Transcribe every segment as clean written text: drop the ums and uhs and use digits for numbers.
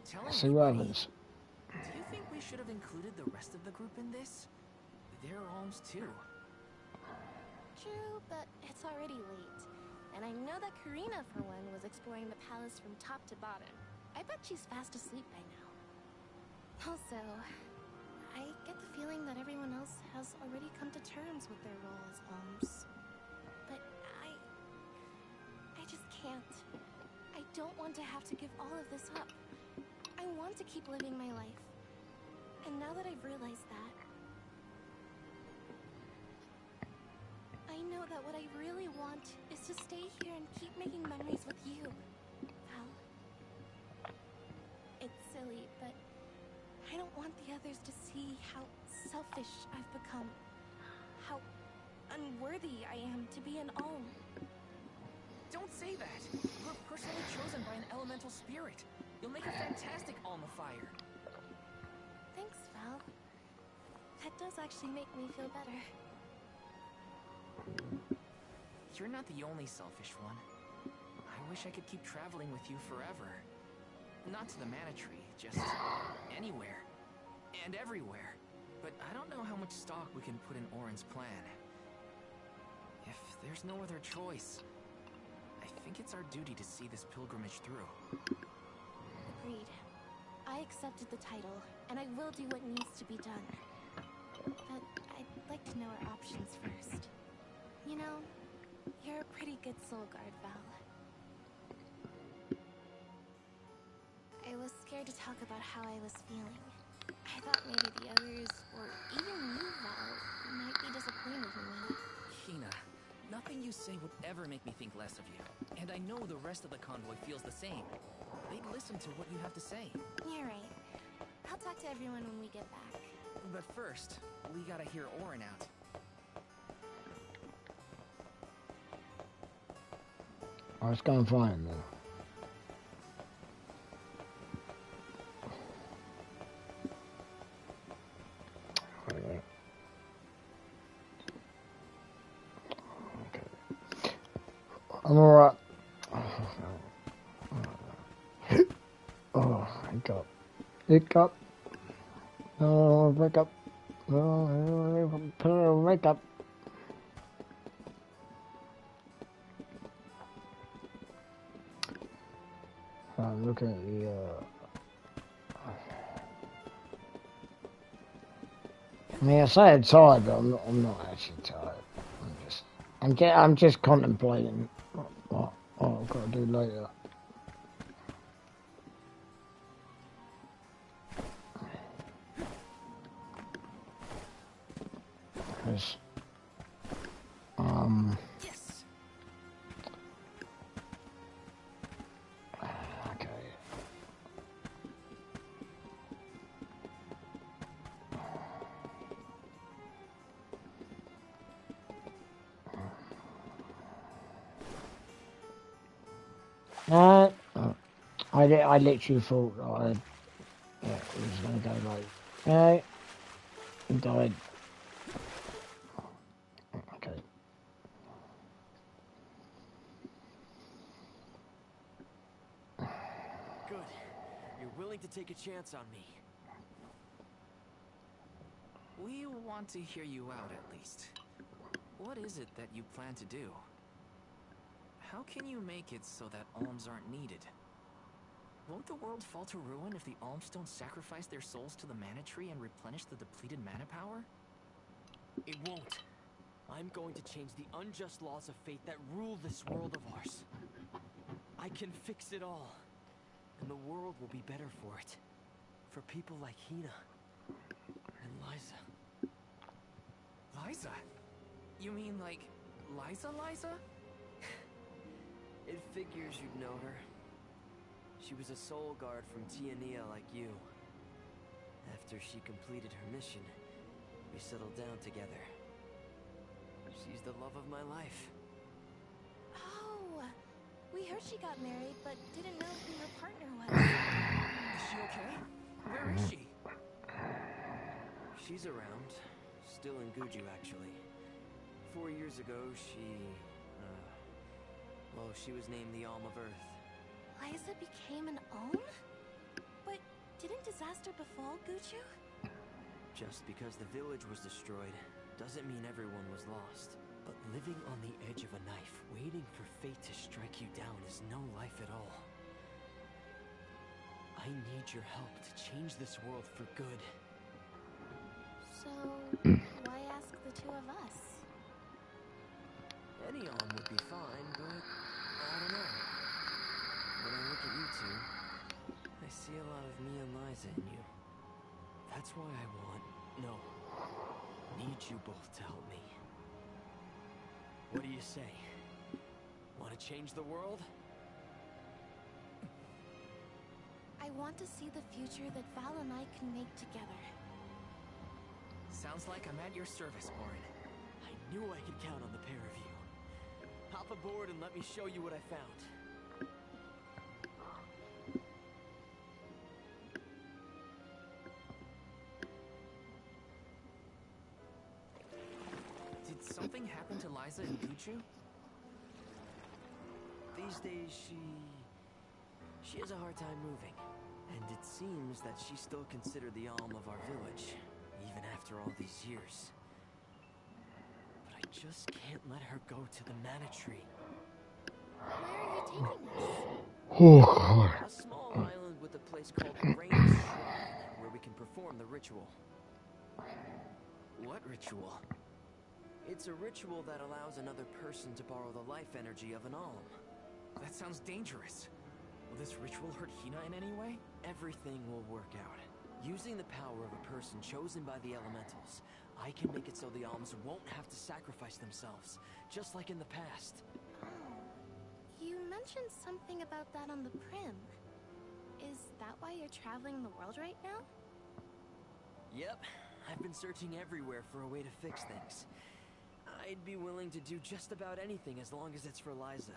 telling See what anybody. happens. Do you think we should have included the rest of the group in this? They're alms too. True, but it's already late. And I know that Karina, for one, was exploring the palace from top to bottom. I bet she's fast asleep by now. Also, I get the feeling that everyone else has already come to terms with their role as alms. But I just can't. I don't want to have to give all of this up. I want to keep living my life. And now that I've realized that, I know that what I really want is to stay here and keep making memories with you, Val. It's silly, but I don't want the others to see how selfish I've become. How unworthy I am to be an alm. Don't say that. You're personally chosen by an elemental spirit. You'll make a fantastic Alma Fire. Thanks, Val. That does actually make me feel better. You're not the only selfish one. I wish I could keep traveling with you forever. Not to the Mana Tree, just anywhere. And everywhere. But I don't know how much stock we can put in Auron's plan. If there's no other choice, I think it's our duty to see this pilgrimage through. Agreed. I accepted the title, and I will do what needs to be done. But I'd like to know our options first. You know, you're a pretty good soul guard, Val. I was scared to talk about how I was feeling. I thought maybe the others, or even you, Val, might be disappointed in me. Hina, nothing you say would ever make me think less of you. And I know the rest of the convoy feels the same. They'd listen to what you have to say. You're right. I'll talk to everyone when we get back. But first, we gotta hear Auron out. Let's go and find him then. Okay. I'm alright. Oh, hiccup. Hiccup. Oh, makeup. Oh, put on makeup. I'm looking at the, I mean, I say I'm tired, but I'm not actually tired. I'm just contemplating what I've got to do later. Because, Yes! okay. I literally thought it was going to go like, okay, he died. Okay. Good. You're willing to take a chance on me. We want to hear you out at least. What is it that you plan to do? How can you make it so that alms aren't needed? Won't the world fall to ruin if the alms don't sacrifice their souls to the Mana Tree and replenish the depleted mana power? It won't. I'm going to change the unjust laws of fate that rule this world of ours. I can fix it all. And the world will be better for it. For people like Hina. And Liza. Liza? You mean like Liza? It figures you'd know her. She was a soul guard from Tiania like you. After she completed her mission, we settled down together. She's the love of my life. Oh, we heard she got married, but didn't know who her partner was. Is she okay? Where is she? She's around. Still in Guju, actually. 4 years ago, she was named the Alm of Earth. Liza became an alm? But Didn't disaster befall Guchu? Just because the village was destroyed doesn't mean everyone was lost. But living on the edge of a knife, waiting for fate to strike you down is no life at all. I need your help to change this world for good. So, why ask the two of us? Any arm would be fine, but I don't know. When I look at you two, I see a lot of me and Liza in you. That's why I need you both to help me. What do you say? Want to change the world? I want to see the future that Val and I can make together. Sounds like I'm at your service, Auron. I knew I could count on the pair of you. Hop aboard and let me show you what I found. Did something happen to Liza and Guchu? These days, she has a hard time moving. And it seems that she's still considered the alm of our village, even after all these years. But I just can't let her go to the Mana Tree. Where are you taking us? Oh, God. A small island with a place called Rain's Shrine, where we can perform the ritual. What ritual? It's a ritual that allows another person to borrow the life energy of an alm. That sounds dangerous. Will this ritual hurt Hina in any way? Everything will work out. Using the power of a person chosen by the elementals, I can make it so the alms won't have to sacrifice themselves, just like in the past. Oh, you mentioned something about that on the Prim. Is that why you're traveling the world right now? Yep, I've been searching everywhere for a way to fix things. I'd be willing to do just about anything as long as it's for Liza.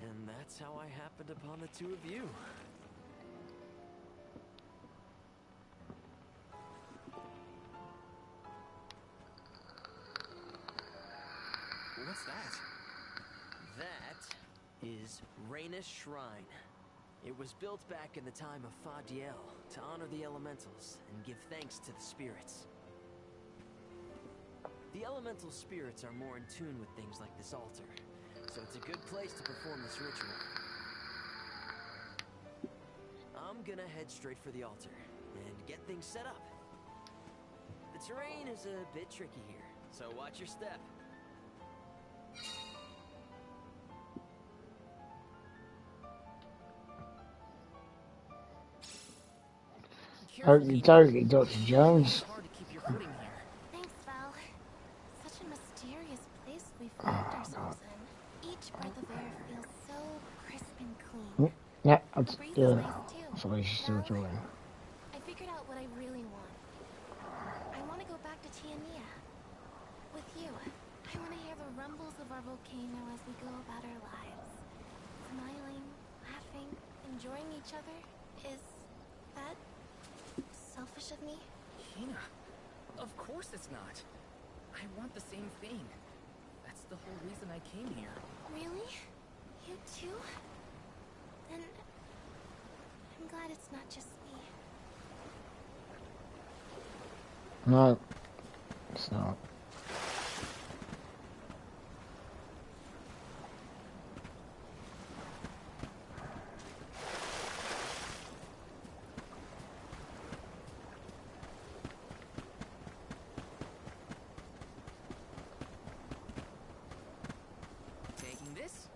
And that's how I happened upon the two of you. What's that? That is Rain's Shrine. It was built back in the time of Fadiel to honor the elementals and give thanks to the spirits. The elemental spirits are more in tune with things like this altar, so it's a good place to perform this ritual. I'm gonna head straight for the altar and get things set up. The terrain is a bit tricky here, so watch your step. Okie dokie, Dr. Jones. It's hard to keep your footing here. Thanks, Val. Such a mysterious place we found ourselves in. Each breath of air feels so crisp and clean. Yeah, The that's breeze is good. nice too. So she's still Val, drawing. I figured out what I really want. I want to go back to Tiania. With you. I want to hear the rumbles of our volcano as we go about our lives. Smiling, laughing, enjoying each other. Is that selfish of me? Hina, of course it's not. I want the same thing. That's the whole reason I came here. Really? You too? Then I'm glad it's not just me. No, it's not. Taking this?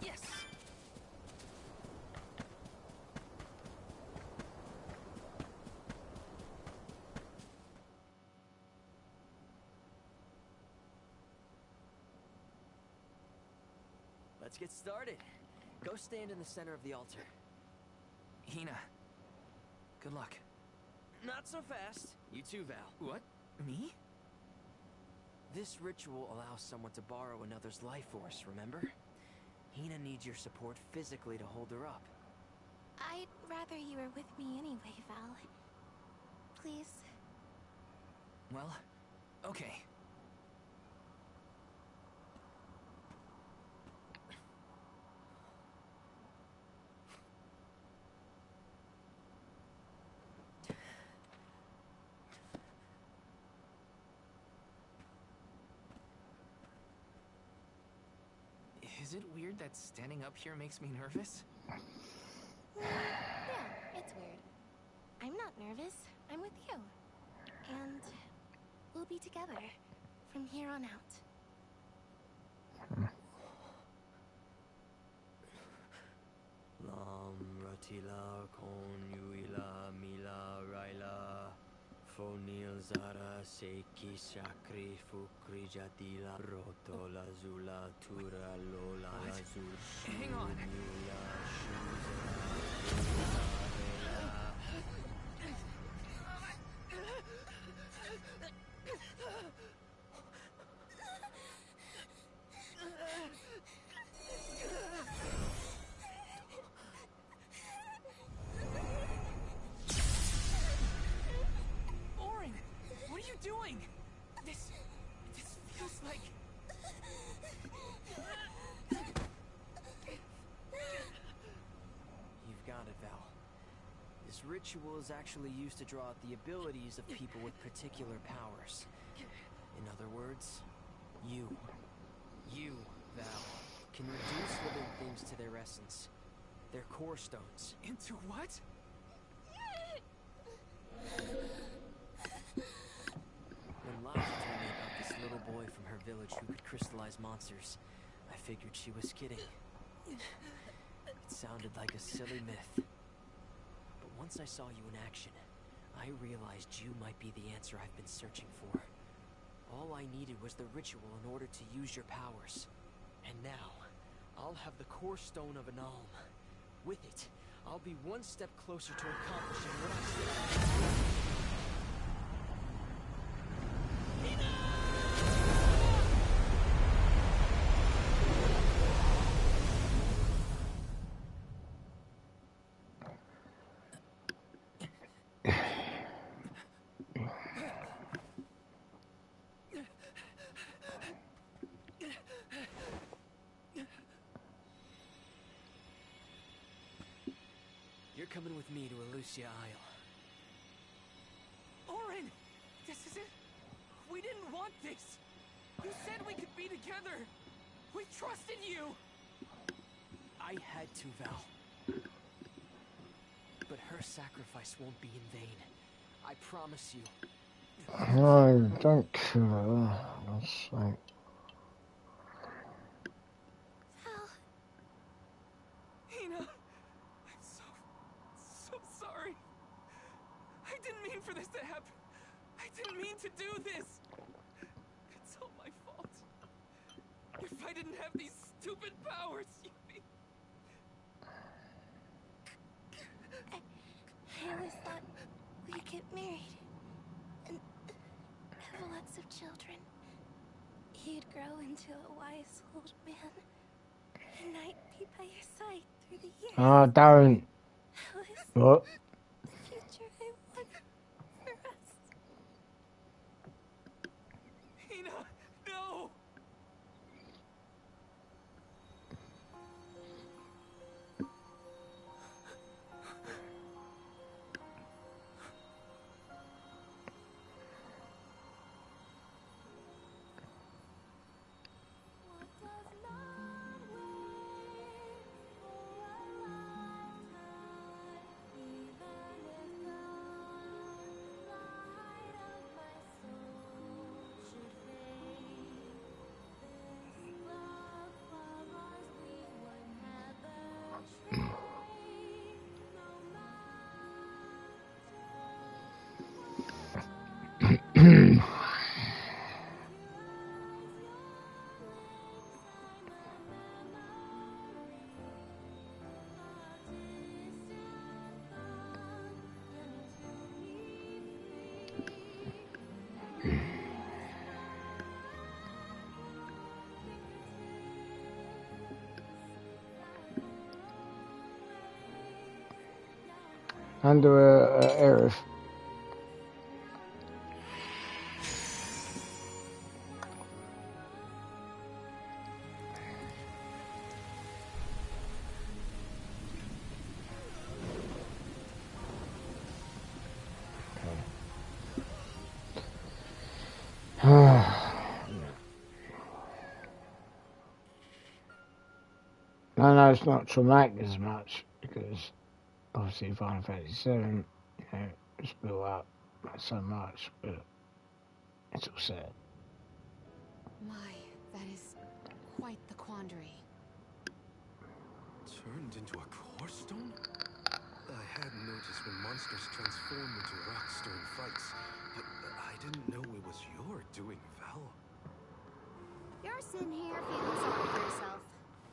Yes. Let's get started. Go stand in the center of the altar. Hina, good luck. Not so fast. You too, Val. What? Me? This ritual allows someone to borrow another's life force, remember? Hina needs your support physically to hold her up. I'd rather you were with me anyway, Val. Please. Well, okay. Is it weird that standing up here makes me nervous? Yeah, it's weird. I'm not nervous. I'm with you. And we'll be together from here on out. Lam Ratila Konyuila Mila Raila Fonil Zara Seki Shakri Fukri Jatila Rotola Zula Tura Lola What? Azul Hang on. Orin, what are you doing? This feels like... You've got it, Val. This ritual is actually used to draw out the abilities of people with particular powers. In other words, you, Val, can reduce living things to their essence. Their core stones. Into what? When Liza told me about this little boy from her village who could crystallize monsters, I figured she was kidding. It sounded like a silly myth. But once I saw you in action, I realized you might be the answer I've been searching for. All I needed was the ritual in order to use your powers. And now, I'll have the core stone of Analm. With it, I'll be one step closer to accomplishing what I said. You're coming with me to Elusia Isle. Orin! This is it? We didn't want this! You said we could be together! We trusted you! I had to, Val. But her sacrifice won't be in vain. I promise you. No, don't kill her. That's like... Val, Hina, I'm so sorry. I didn't mean for this to happen. I didn't mean to do this. It's all my fault. If I didn't have these stupid powers, you'd be... I always thought we'd get married and have lots of children. You'd grow into a wise old man, and I'd be by your side through the years. Oh, don't. That was What? the future I want for us. Hina, no! What does not wait for a lifetime, even if the light of my soul should fade. Under Aerith. I know it's not traumatic as much because obviously Final Fantasy VII, you know, it's built up so much, but it's all sad. My, that is quite the quandary. Turned into a core stone? I had noticed when monsters transform into rocks during fights, but I didn't know it was your doing, Val. You're sitting here feeling sorry for yourself.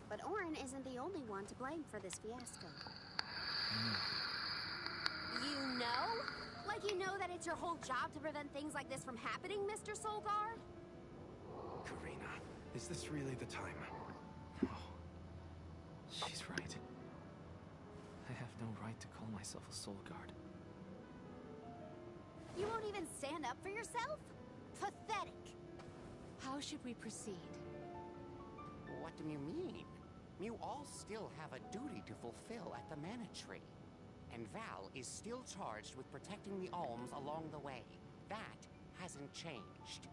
But Auron isn't the only one to blame for this fiasco. You know? Like you know that it's your whole job to prevent things like this from happening, Mr. Solgard? Karina, is this really the time? Oh, she's right. I have no right to call myself a soul guard. You won't even stand up for yourself? Pathetic. How should we proceed? What do you mean? You all still have a duty to fulfill at the Mana Tree. And Val is still charged with protecting the Alms along the way. That hasn't changed.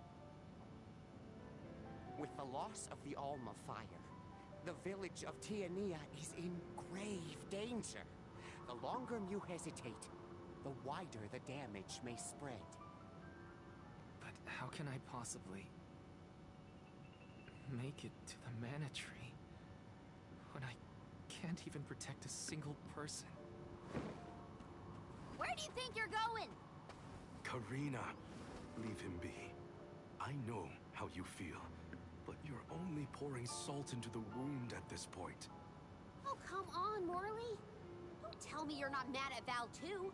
With the loss of the Alma Fire, the village of Tiania is in grave danger. The longer you hesitate, the wider the damage may spread. But how can I possibly make it to the Mana Tree when I can't even protect a single person? Where do you think you're going? Karina, leave him be. I know how you feel, but you're only pouring salt into the wound at this point. Oh, come on, Morley. Don't tell me you're not mad at Val, too.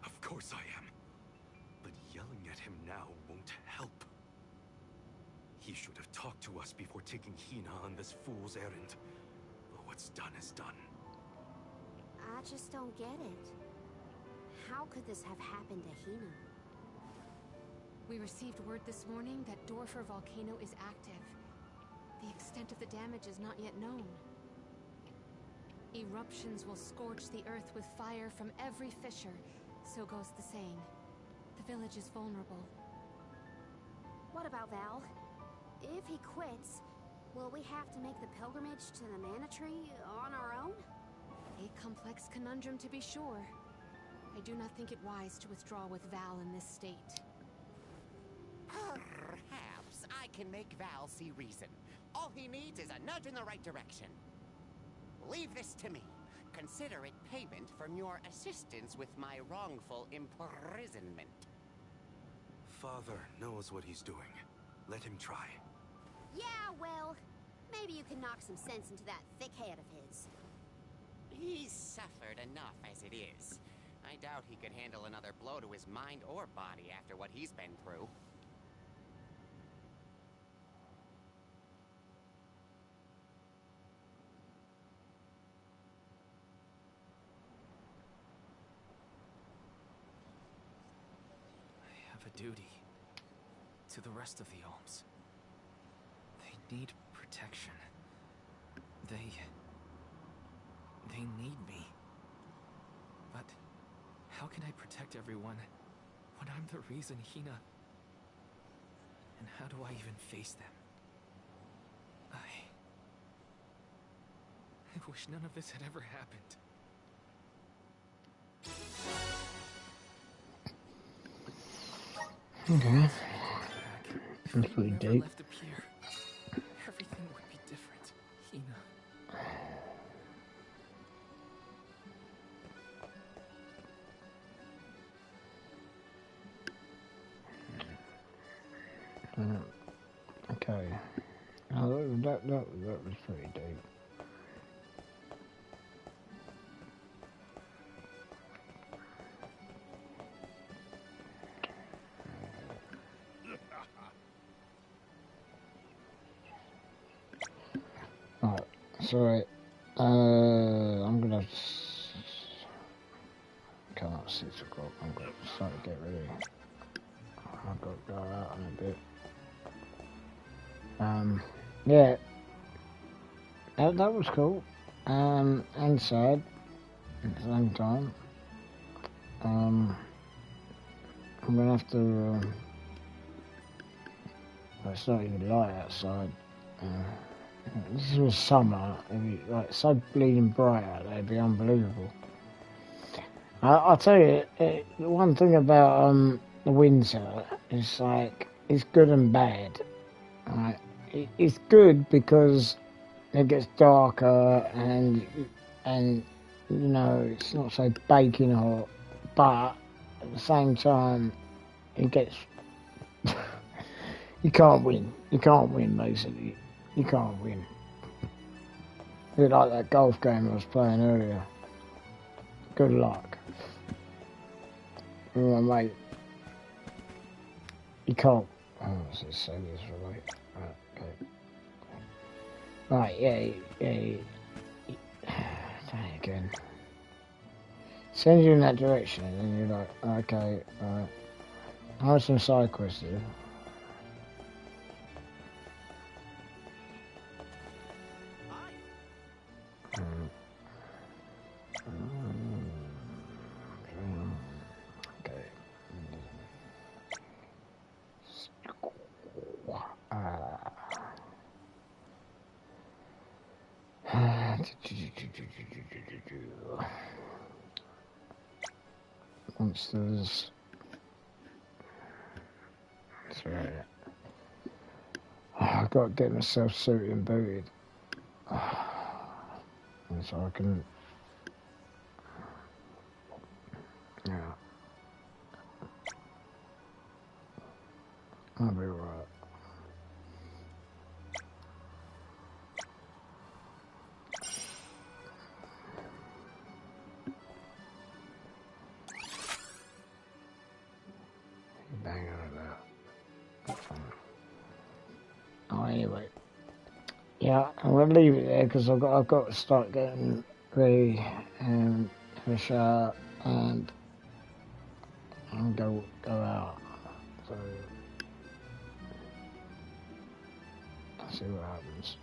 Of course I am. But yelling at him now won't help. He should have talked to us before taking Hina on this fool's errand. But what's done is done. I just don't get it. How could this have happened to Hina? We received word this morning that Dorfer Volcano is active. The extent of the damage is not yet known. Eruptions will scorch the earth with fire from every fissure, so goes the saying. The village is vulnerable. What about Val? If he quits, will we have to make the pilgrimage to the Mana Tree on our own? A complex conundrum to be sure. I do not think it wise to withdraw with Val in this state. Perhaps I can make Val see reason. All he needs is a nudge in the right direction. Leave this to me. Consider it payment from your assistance with my wrongful imprisonment. Father knows what he's doing. Let him try. Yeah, well, maybe you can knock some sense into that thick head of his. He's suffered enough as it is. I doubt he could handle another blow to his mind or body after what he's been through. I have a duty to the rest of the Alms. They need protection. They need me. But how can I protect everyone when I'm the reason Hina... And how do I even face them? I wish none of this had ever happened. Okay. If That's we pretty never deep. left a pier, everything would be different. Hina. Okay. Now that was pretty deep. Right, sorry. I'm gonna about 6 o'clock. I'm going to start to get ready. I've got to go out in a bit. Yeah, that was cool. And sad at the same time. I'm gonna have to. Well, it's not even light outside. This was summer. It'd be like so bleeding bright out there. It'd be unbelievable. I'll tell you, the one thing about the winter is like it's good and bad. Right? It's good because it gets darker and you know it's not so baking hot, but at the same time it gets you can't win basically. You can't win. A bit like that golf game I was playing earlier. Good luck with my mate. You can't. Oh, this is so this right. Right, yeah. Try again. Send you in that direction, and then you're like, okay, right. I have some side quests here. Monsters. That's right. I've got to get myself suited and booted. And so I can. Yeah. I'll be alright. Bang on about. Oh, anyway. Yeah, I'm gonna leave it there because I've got to start getting ready and have a shower and go out. So I'll see what happens.